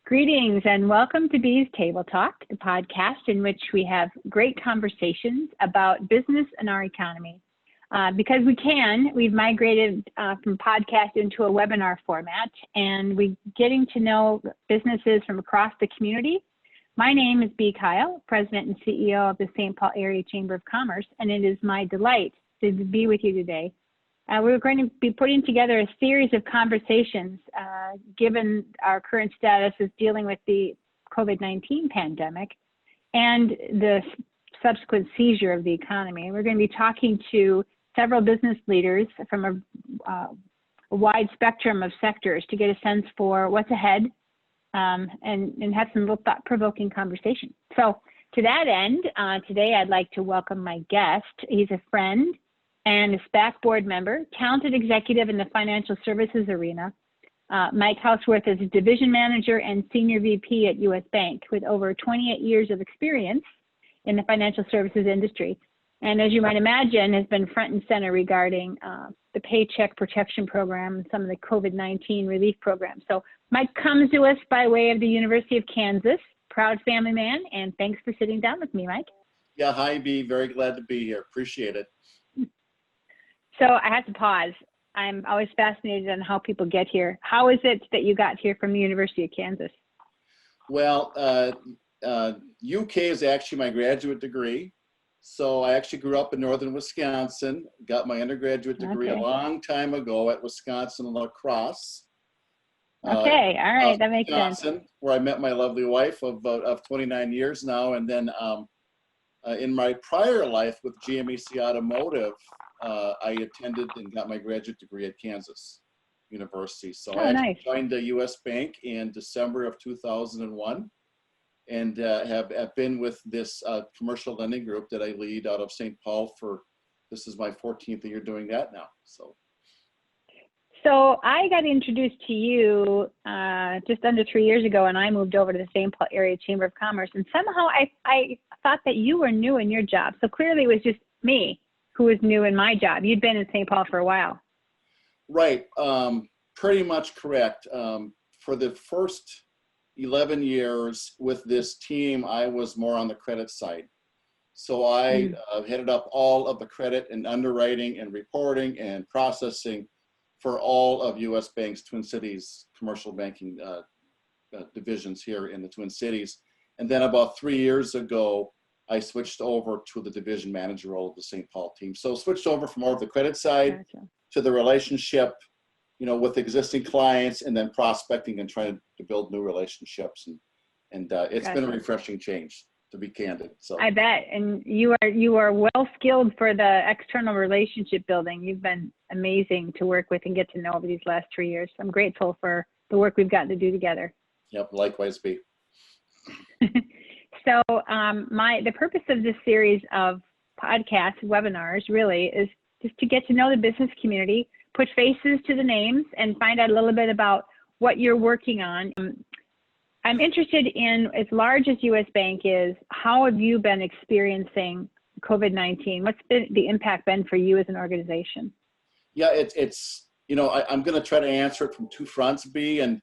Greetings and welcome to Bee's Table Talk, the podcast in which we have great conversations about business and our economy. Because we've migrated from podcast into a webinar format, and we're getting to know businesses from across the community. My name is Bee Kyle, President and CEO of the St. Paul Area Chamber of Commerce, and it is my delight to be with you today. We're going to be putting together a series of conversations, given our current status is dealing with the COVID-19 pandemic and the subsequent seizure of the economy. We're going to be talking to several business leaders from a wide spectrum of sectors to get a sense for what's ahead and have some real thought-provoking conversation. So to that end, today I'd like to welcome my guest. He's a friend and a SPAC board member, talented executive in the financial services arena. Mike Hauswirth is a division manager and senior VP at U.S. Bank with over 28 years of experience in the financial services industry. And as you might imagine, has been front and center regarding the Paycheck Protection Program and some of the COVID-19 relief programs. So Mike comes to us by way of the University of Kansas, proud family man, and thanks for sitting down with me, Mike. Yeah, hi, Bee. Very glad to be here. Appreciate it. So I have to pause. I'm always fascinated on how people get here. How is it that you got here from the University of Kansas? Well, UK is actually my graduate degree. So I actually grew up in northern Wisconsin, got my undergraduate degree a long time ago at Wisconsin La Crosse. Okay, all right, that makes sense. Where I met my lovely wife of 29 years now. And then in my prior life with GMEC Automotive, I attended and got my graduate degree at Kansas University. So I actually joined the U.S. Bank in December of 2001 and have been with this commercial lending group that I lead out of St. Paul this is my 14th year doing that now. So I got introduced to you just under 3 years ago, and I moved over to the St. Paul Area Chamber of Commerce, and somehow I thought that you were new in your job. So clearly it was just me who was new in my job. You'd been in St. Paul for a while. Right, pretty much correct. For the first 11 years with this team, I was more on the credit side. So I headed up all of the credit and underwriting and reporting and processing for all of U.S. Bank's Twin Cities commercial banking divisions here in the Twin Cities. And then about 3 years ago, I switched over to the division manager role of the St. Paul team. So switched over from more of the credit side to the relationship, with existing clients, and then prospecting and trying to build new relationships. And it's been a refreshing change, to be candid. So I bet. And you are well skilled for the external relationship building. You've been amazing to work with and get to know over these last 3 years. I'm grateful for the work we've gotten to do together. Yep, likewise, Bee. So the purpose of this series of podcasts, webinars, really is just to get to know the business community, put faces to the names, and find out a little bit about what you're working on. I'm interested in, as large as U.S. Bank is, how have you been experiencing COVID-19? What's been the impact been for you as an organization? Yeah, it's I'm going to try to answer it from two fronts, Bee, and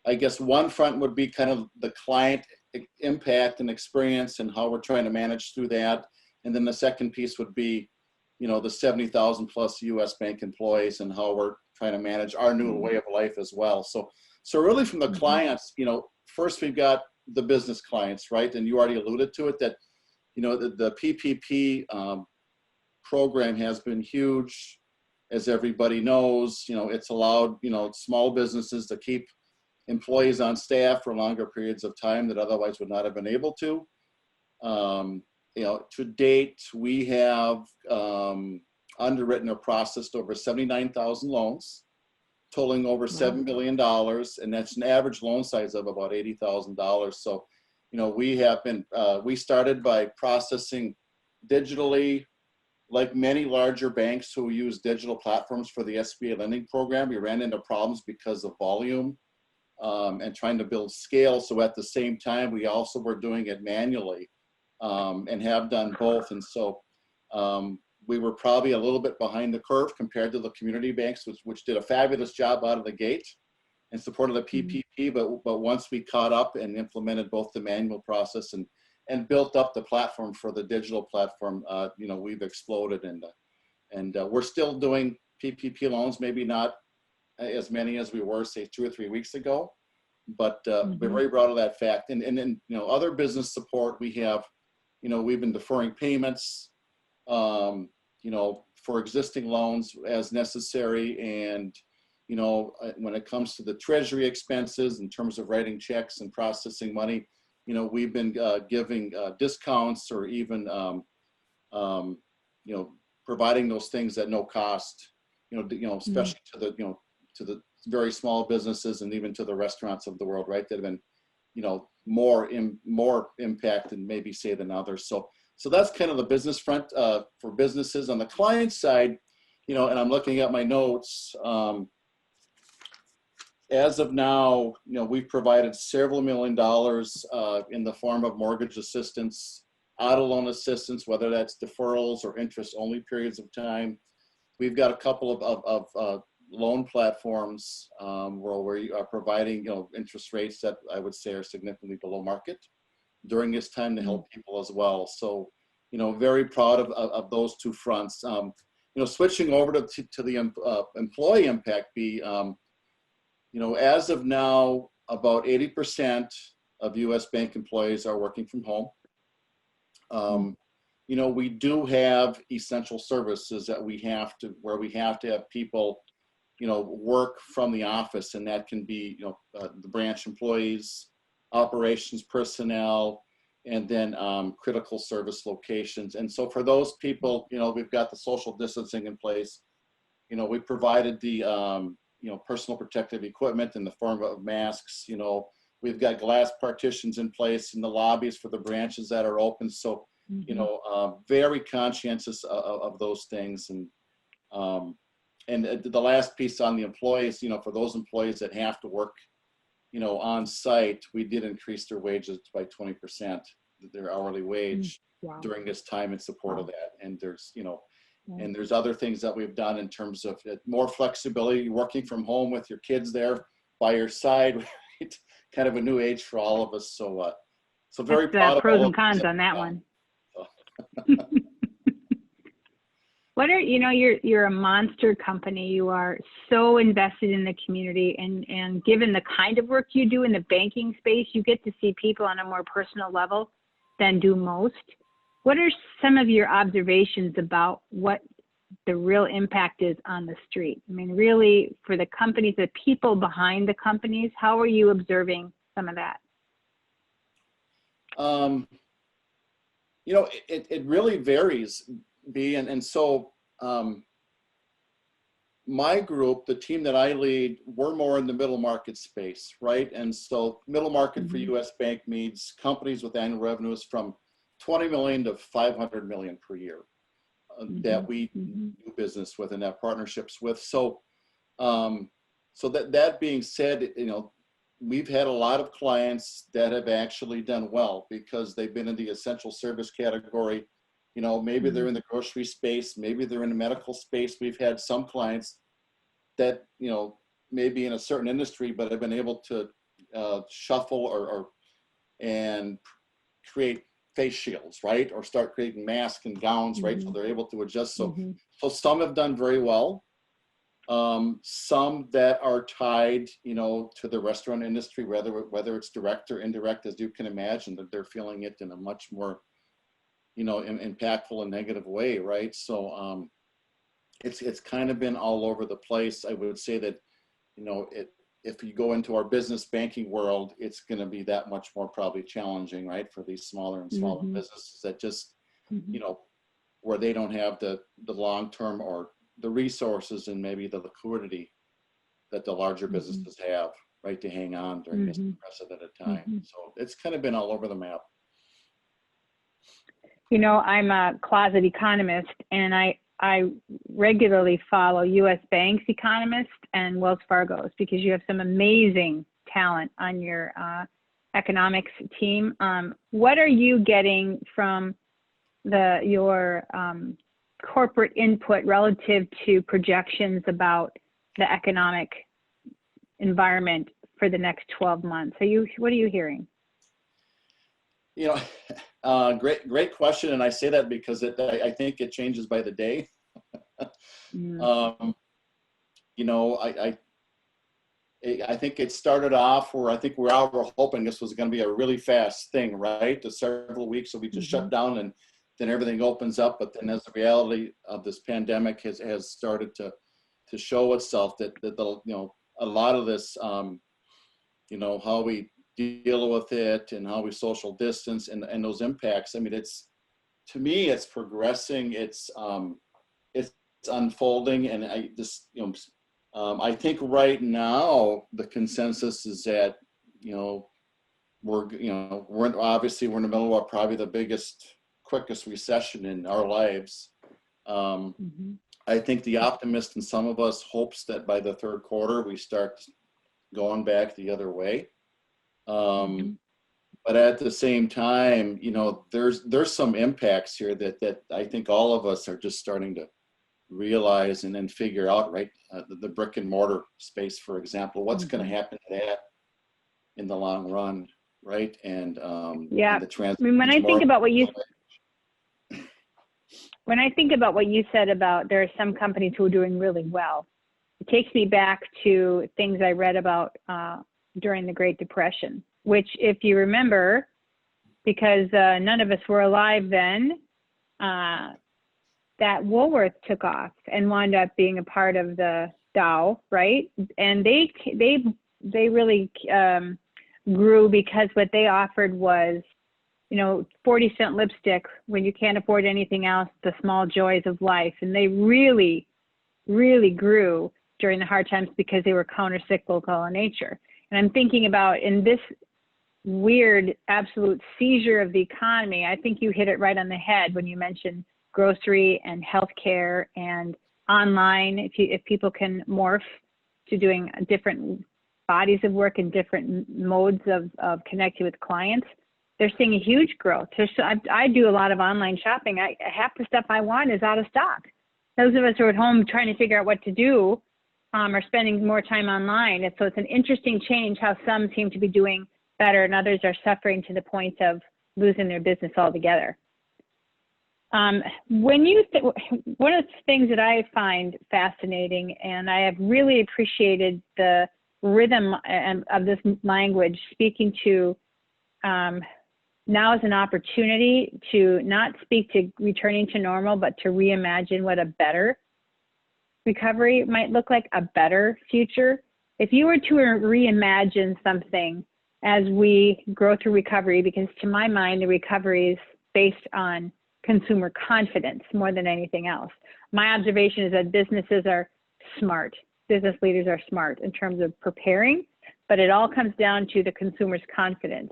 I guess one front would be kind of the client impact and experience and how we're trying to manage through that. And then the second piece would be, the 70,000 plus U.S. Bank employees and how we're trying to manage our new way of life as well. So really from the clients, first we've got the business clients, right? And you already alluded to it that, the PPP program has been huge. As everybody knows, it's allowed, small businesses to keep employees on staff for longer periods of time that otherwise would not have been able to. To date, we have underwritten or processed over 79,000 loans, totaling over $7 billion, and that's an average loan size of about $80,000. So, we have been, we started by processing digitally, like many larger banks who use digital platforms for the SBA lending program. We ran into problems because of volume and trying to build scale. So at the same time, we also were doing it manually and have done both. And so we were probably a little bit behind the curve compared to the community banks, which did a fabulous job out of the gate. in support of the PPP, but once we caught up and implemented both the manual process and built up the platform for the digital platform, you know, we've exploded, and we're still doing PPP loans, maybe not as many as we were, say, 2 or 3 weeks ago, but we're very proud of that fact. And then, you know, other business support, we have, you know, we've been deferring payments, you know, for existing loans as necessary. And, you know, when it comes to the treasury expenses in terms of writing checks and processing money, you know, we've been giving discounts or even, you know, providing those things at no cost, you know, especially to the, you know, to the very small businesses and even to the restaurants of the world, right, that have been, you know, more impacted maybe, say, than others. So that's kind of the business front for businesses. On the client side, you know, and I'm looking at my notes, as of now, you know, we've provided several $1 million in the form of mortgage assistance, auto loan assistance, whether that's deferrals or interest only periods of time. We've got a couple of loan platforms where we are providing, you know, interest rates that I would say are significantly below market during this time to help people as well. So, you know, very proud of those two fronts. You know, switching over to the employee impact fee, you know, as of now, about 80% of U.S. Bank employees are working from home. You know, we do have essential services that where we have to have people, you know, work from the office, and that can be, you know, the branch employees, operations personnel, and then critical service locations. And so for those people, you know, we've got the social distancing in place. You know, we provided the, you know, personal protective equipment in the form of masks. You know, we've got glass partitions in place in the lobbies for the branches that are open. So, you know, very conscientious of those things. And the last piece on the employees, you know, for those employees that have to work, you know, on site, we did increase their wages by 20%, their hourly wage during this time in support of that. And there's, you know, and there's other things that we've done in terms of more flexibility, working from home with your kids there by your side, right? Kind of a new age for all of us. So, so very proud of pros and cons on that one. What are, you know, you're a monster company. You are so invested in the community, and given the kind of work you do in the banking space, you get to see people on a more personal level than do most. What are some of your observations about what the real impact is on the street? I mean, really, for the companies, the people behind the companies, how are you observing some of that? You know, it really varies, B, and so my group, the team that I lead, we're more in the middle market space, right? And so middle market for U.S. Bank means companies with annual revenues from 20 million to 500 million per year that we do business with and have partnerships with. So, so that being said, you know, we've had a lot of clients that have actually done well because they've been in the essential service category. You know, maybe they're in the grocery space, maybe they're in the medical space. We've had some clients that, you know, maybe in a certain industry, but have been able to shuffle and create face shields, right? Or start creating masks and gowns, right? So they're able to adjust. So, so some have done very well. Some that are tied, you know, to the restaurant industry, whether it's direct or indirect, as you can imagine, that they're feeling it in a much more, you know, impactful and negative way, right? So it's kind of been all over the place. I would say that, you know, if you go into our business banking world, it's going to be that much more probably challenging, right, for these smaller and smaller businesses that just, you know, where they don't have the long-term or the resources and maybe the liquidity that the larger businesses have, right, to hang on during this unprecedented time. So it's kind of been all over the map. You know, I'm a closet economist, and I regularly follow U.S. Bank's economists and Wells Fargo's because you have some amazing talent on your economics team. What are you getting from your corporate input relative to projections about the economic environment for the next 12 months? What are you hearing? You know, great question. And I say that because I think it changes by the day. Mm. You know, I think it started off where I think we're hoping this was going to be a really fast thing, right? The several weeks will be just shut down and then everything opens up. But then as the reality of this pandemic has started to show itself that the, you know, a lot of this, you know, how we deal with it and how we social distance and those impacts. I mean, to me, it's progressing. It's unfolding. And I just, you know, I think right now the consensus is that, you know, we're obviously we're in the middle of probably the biggest, quickest recession in our lives. I think the optimist in some of us hopes that by the third quarter we start going back the other way. But at the same time, you know, there's some impacts here that I think all of us are just starting to realize and then figure out, right? The brick and mortar space, for example, what's going to happen to that in the long run, right? And yeah, and the I mean, when I think about what you said about there are some companies who are doing really well, it takes me back to things I read about during the Great Depression, which, if you remember, because none of us were alive then, that Woolworth took off and wound up being a part of the Dow, right? And they really grew because what they offered was, you know, 40-cent lipstick when you can't afford anything else, the small joys of life. And they really, really grew during the hard times because they were counter-cyclical in nature. And I'm thinking about in this weird absolute seizure of the economy, I think you hit it right on the head when you mentioned grocery and healthcare and online. If people can morph to doing different bodies of work and different modes of connecting with clients, they're seeing a huge growth. So I do a lot of online shopping. Half the stuff I want is out of stock. Those of us who are at home trying to figure out what to do are spending more time online. And so it's an interesting change how some seem to be doing better and others are suffering to the point of losing their business altogether. One of the things that I find fascinating, and I have really appreciated the rhythm of this language, speaking to now is an opportunity to not speak to returning to normal, but to reimagine what a better recovery might look like, a better future. If you were to reimagine something as we grow through recovery, because to my mind, the recovery is based on consumer confidence more than anything else. My observation is that businesses are smart. Business leaders are smart in terms of preparing, but it all comes down to the consumer's confidence.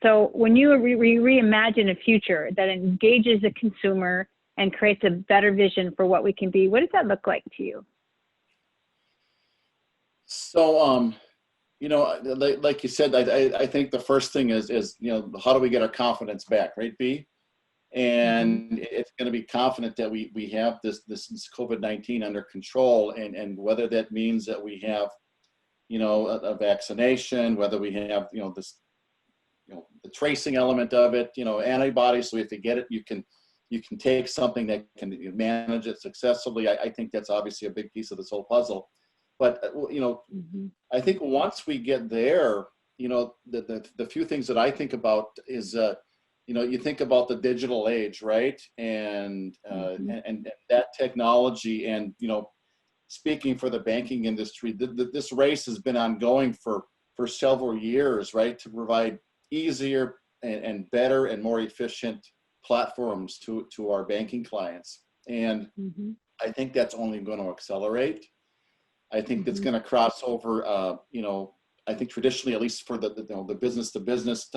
So when you reimagine a future that engages the consumer and creates a better vision for what we can be, what does that look like to you? So, you know, like you said, I think the first thing is, you know, how do we get our confidence back, right, B? And it's going to be confident that we have this COVID-19 under control, and whether that means that we have, you know, a vaccination, whether we have, you know, this, you know, the tracing element of it, you know, antibodies. So if you get it, you can take something that can manage it successfully. I think that's obviously a big piece of this whole puzzle. But you know, I think once we get there, you know, the few things that I think about is, you know, you think about the digital age, right? And that technology, and, you know, speaking for the banking industry, this race has been ongoing for several years, right? To provide easier and better and more efficient platforms to our banking clients. And I think that's only going to accelerate. I think that's going to cross over, you know, I think traditionally, at least for the you know, the business to business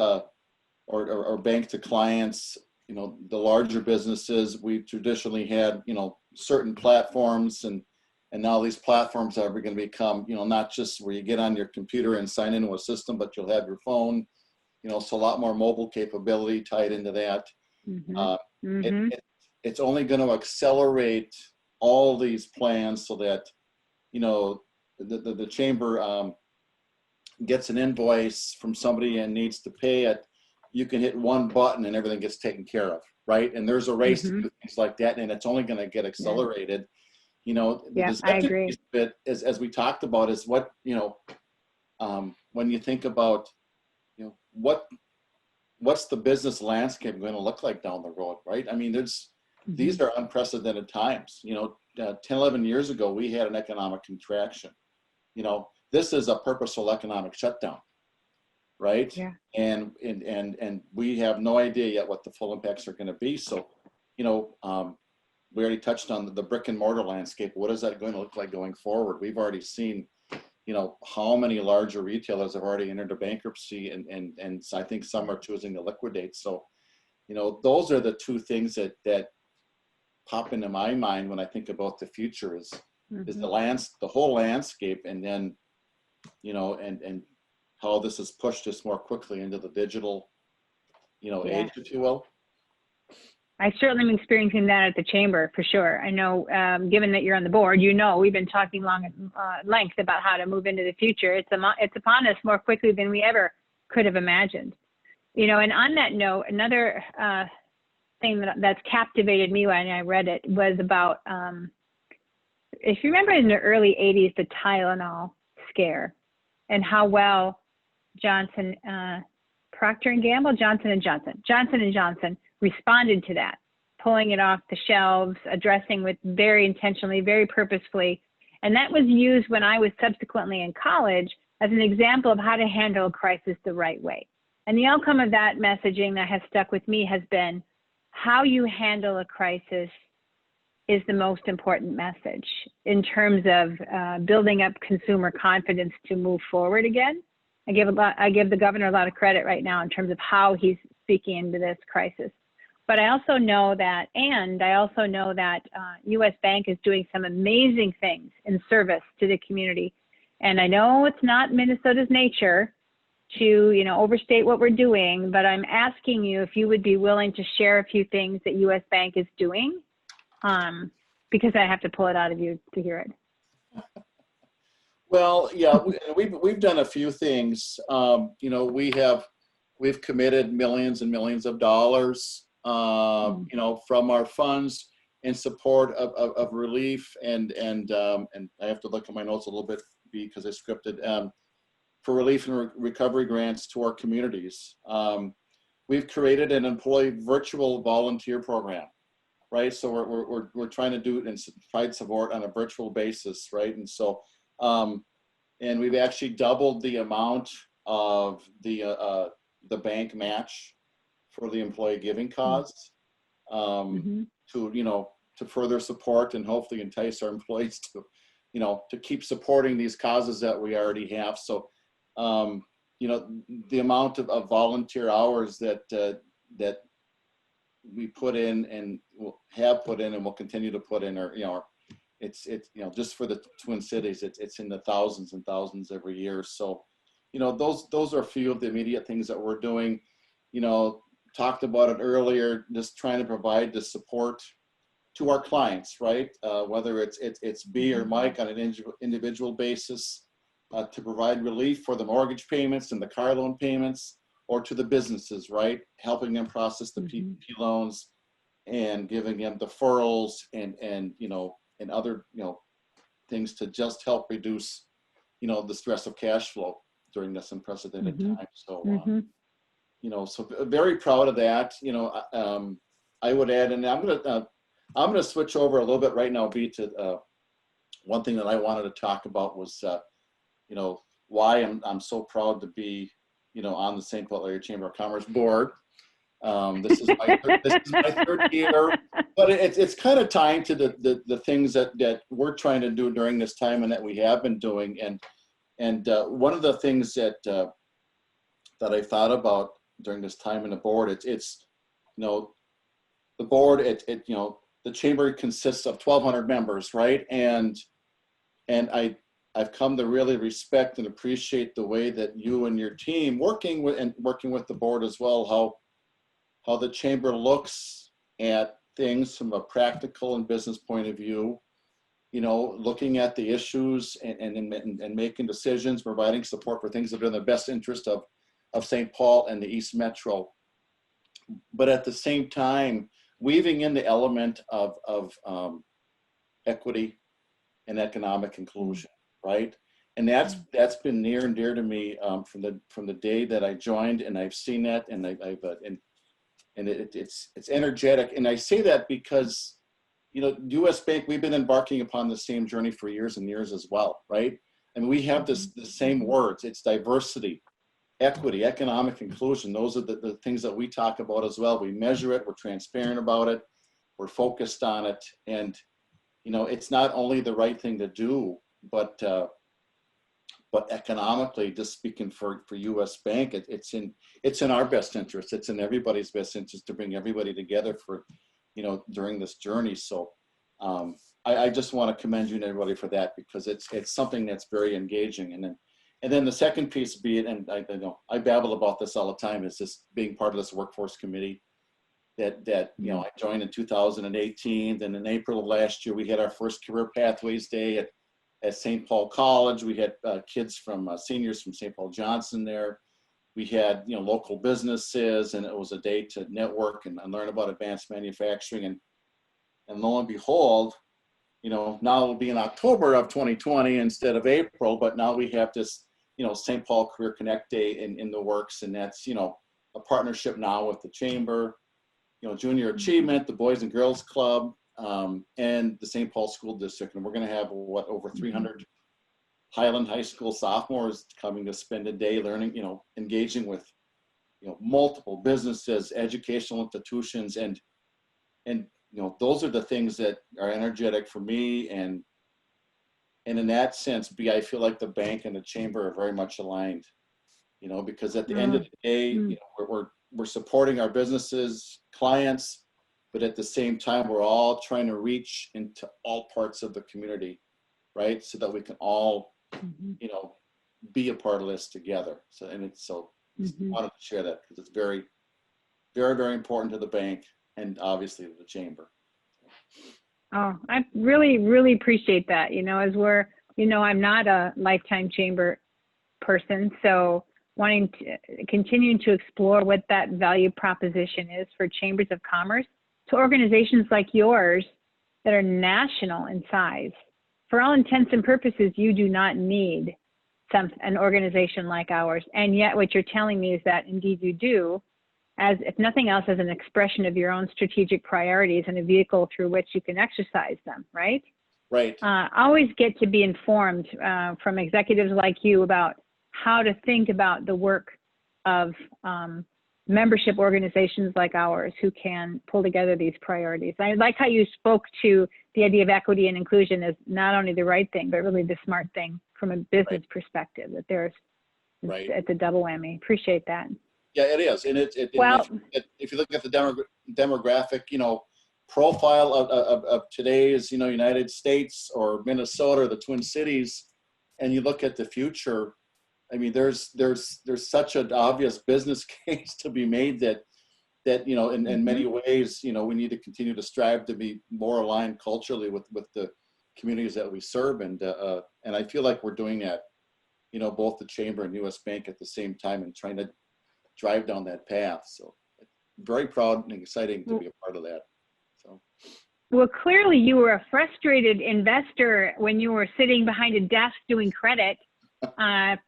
or bank to clients, you know, the larger businesses, we traditionally had, you know, certain platforms, and now these platforms are going to become, you know, not just where you get on your computer and sign into a system, but you'll have your phone, you know, so a lot more mobile capability tied into that. It's only going to accelerate all these plans so that, you know, the chamber gets an invoice from somebody and needs to pay it, you can hit one button and everything gets taken care of, right? And there's a race to do things like that, and it's only going to get accelerated. You know, the deceptive piece of it, as we talked about, is what, you know, when you think about, you know, what's the business landscape going to look like down the road, right? I mean, these are unprecedented times. You know, 10, 11 years ago, we had an economic contraction. You know, this is a purposeful economic shutdown, right? Yeah. And we have no idea yet what the full impacts are going to be. So, you know, we already touched on the brick and mortar landscape. What is that going to look like going forward? We've already seen, you know, how many larger retailers have already entered a bankruptcy, and I think some are choosing to liquidate. So, you know, those are the two things that pop into my mind when I think about the future is the whole landscape, and then, you know, and how this has pushed us more quickly into the digital, you know, age, if you will. I certainly am experiencing that at the chamber for sure. I know, given that you're on the board, you know, we've been talking long at length about how to move into the future. It's upon us more quickly than we ever could have imagined. You know, and on that note, another thing that's captivated me when I read it was about, if you remember in the early 80s, the Tylenol scare, and how well Johnson & Johnson responded to that, pulling it off the shelves, addressing with very intentionally, very purposefully. And that was used when I was subsequently in college as an example of how to handle a crisis the right way. And the outcome of that messaging that has stuck with me has been how you handle a crisis is the most important message in terms of building up consumer confidence to move forward again. I give the governor a lot of credit right now in terms of how he's speaking into this crisis. But I also know that U.S. Bank is doing some amazing things in service to the community. And I know it's not Minnesota's nature to, you know, overstate what we're doing, but I'm asking you if you would be willing to share a few things that U.S. Bank is doing, because I have to pull it out of you to hear it. Well, yeah, we've done a few things. You know, we've committed millions and millions of dollars, you know, from our funds in support of relief, and I have to look at my notes a little bit because I scripted, for relief and recovery grants to our communities. We've created an employee virtual volunteer program, right? So we're trying to do it and provide support on a virtual basis, right? And so, and we've actually doubled the amount of the bank match for the employee giving cause, to, you know, to further support and hopefully entice our employees to, you know, to keep supporting these causes that we already have. So, you know, the amount of volunteer hours that we put in and have put in and will continue to put in, are, you know, it's you know, just for the Twin Cities, it's in the thousands and thousands every year. So, you know, those are a few of the immediate things that we're doing. You know, talked about it earlier, just trying to provide the support to our clients, right? Whether it's B or Mike on an individual basis, to provide relief for the mortgage payments and the car loan payments, or to the businesses, right? Helping them process the PPP loans and giving them deferrals and you know, and other, you know, things to just help reduce, you know, the stress of cash flow during this unprecedented time. So, you know, so very proud of that. You know, I would add, and I'm gonna switch over a little bit right now, B, to one thing that I wanted to talk about was, you know, why I'm so proud to be, you know, on the St. Paul Area Chamber of Commerce board. This is my third year, but it's kind of tying to the things that we're trying to do during this time and that we have been doing. And one of the things that I thought about during this time in the board, it's you know, the board, you know, the chamber consists of 1,200 members, right? And I've come to really respect and appreciate the way that you and your team working with the board as well, how the chamber looks at things from a practical and business point of view, looking at the issues and making decisions, providing support for things that are in the best interest of St. Paul and the East Metro. But at the same time, weaving in the element of equity and economic inclusion, right? And that's been near and dear to me from the day that I joined, and I've seen that, and it's energetic. And I say that because, U.S. Bank, we've been embarking upon the same journey for years and years as well, right? And we have the same words. It's diversity, equity, economic inclusion. Those are the things that we talk about as well. We measure it. We're transparent about it. We're focused on it. And, it's not only the right thing to do, but economically, just speaking for U.S. Bank, it's in our best interest. It's in everybody's best interest to bring everybody together for, during this journey. So I just want to commend you and everybody for that, because it's something that's very engaging. And then the second piece be it, and I know I babble about this all the time, is just being part of this workforce committee that I joined in 2018. Then in April of last year, we had our first Career Pathways Day at St. Paul College. We had kids from seniors from St. Paul Johnson there. We had local businesses, and it was a day to network and learn about advanced manufacturing. And lo and behold, now it'll be in October of 2020 instead of April, but now we have this St. Paul Career Connect Day in the works, and that's a partnership now with the Chamber, Junior Achievement, the Boys and Girls Club, and the St. Paul School District. And we're going to have over 300 Highland High School sophomores coming to spend a day learning, engaging with, multiple businesses, educational institutions, and those are the things that are energetic for me. And in that sense, I feel like the bank and the Chamber are very much aligned, because at the end of the day, we're supporting our businesses, clients, but at the same time, we're all trying to reach into all parts of the community, right? So that we can all, be a part of this together. So, I wanted to share that because it's very, very, very important to the bank and obviously to the Chamber. Oh, I really, really appreciate that. As we're, I'm not a lifetime Chamber person, so continuing to explore what that value proposition is for chambers of commerce to organizations like yours that are national in size. For all intents and purposes, you do not need an organization like ours. And yet what you're telling me is that indeed you do, as if nothing else, as an expression of your own strategic priorities and a vehicle through which you can exercise them, right? Right. Always get to be informed from executives like you about how to think about the work of membership organizations like ours who can pull together these priorities. I like how you spoke to the idea of equity and inclusion as not only the right thing, but really the smart thing from a business perspective, that there's, it's a double whammy. Appreciate that. Yeah, it is. And if you look at the demographic, profile of today's, United States or Minnesota or the Twin Cities, and you look at the future, I mean, there's such an obvious business case to be made that in many ways, we need to continue to strive to be more aligned culturally with the communities that we serve, and I feel like we're doing that, both the Chamber and U.S. Bank at the same time, and trying to drive down that path. So, very proud and exciting to be a part of that. So. Well, clearly you were a frustrated investor when you were sitting behind a desk doing credit.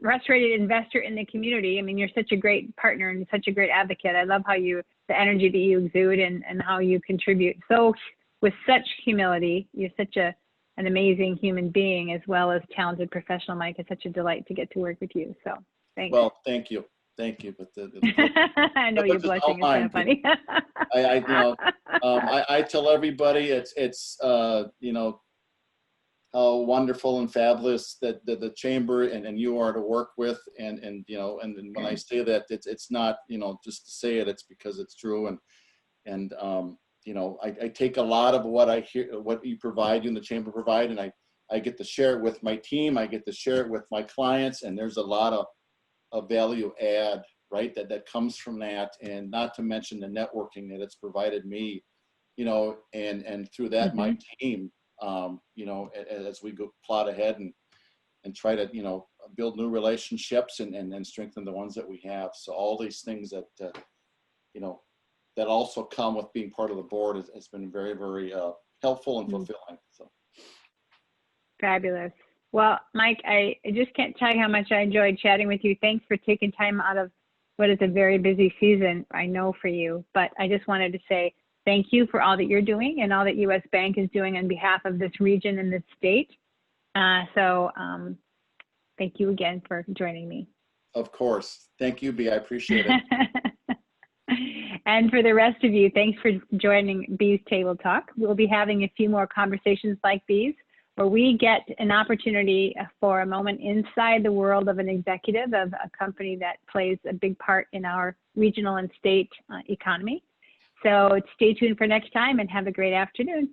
Frustrated investor in the community. I mean, you're such a great partner and such a great advocate. I love how the energy that you exude and how you contribute so with such humility. You're such an amazing human being as well as talented professional, Mike. It's such a delight to get to work with you. So thanks. Well, thank you. But I know you're blushing. It's kind of funny. I tell everybody it's how wonderful and fabulous that the Chamber and you are to work with, and when I say that, it's not just to say it, it's because it's true, and I take a lot of what I hear, what you provide, you and the Chamber provide, and I get to share it with my team, I get to share it with my clients, and there's a lot of value add, right, that comes from that, and not to mention the networking that it's provided me, and through that my team. as we go plot ahead and try to, build new relationships and strengthen the ones that we have. So all these things that, that also come with being part of the board has been very, very helpful and fulfilling. So. Fabulous. Well, Mike, I just can't tell you how much I enjoyed chatting with you. Thanks for taking time out of what is a very busy season, I know, for you. But I just wanted to say thank you for all that you're doing and all that U.S. Bank is doing on behalf of this region and this state. Thank you again for joining me. Of course. Thank you, Bea. I appreciate it. And for the rest of you, thanks for joining Bee's Table Talk. We'll be having a few more conversations like these, where we get an opportunity for a moment inside the world of an executive of a company that plays a big part in our regional and state economy. So stay tuned for next time and have a great afternoon.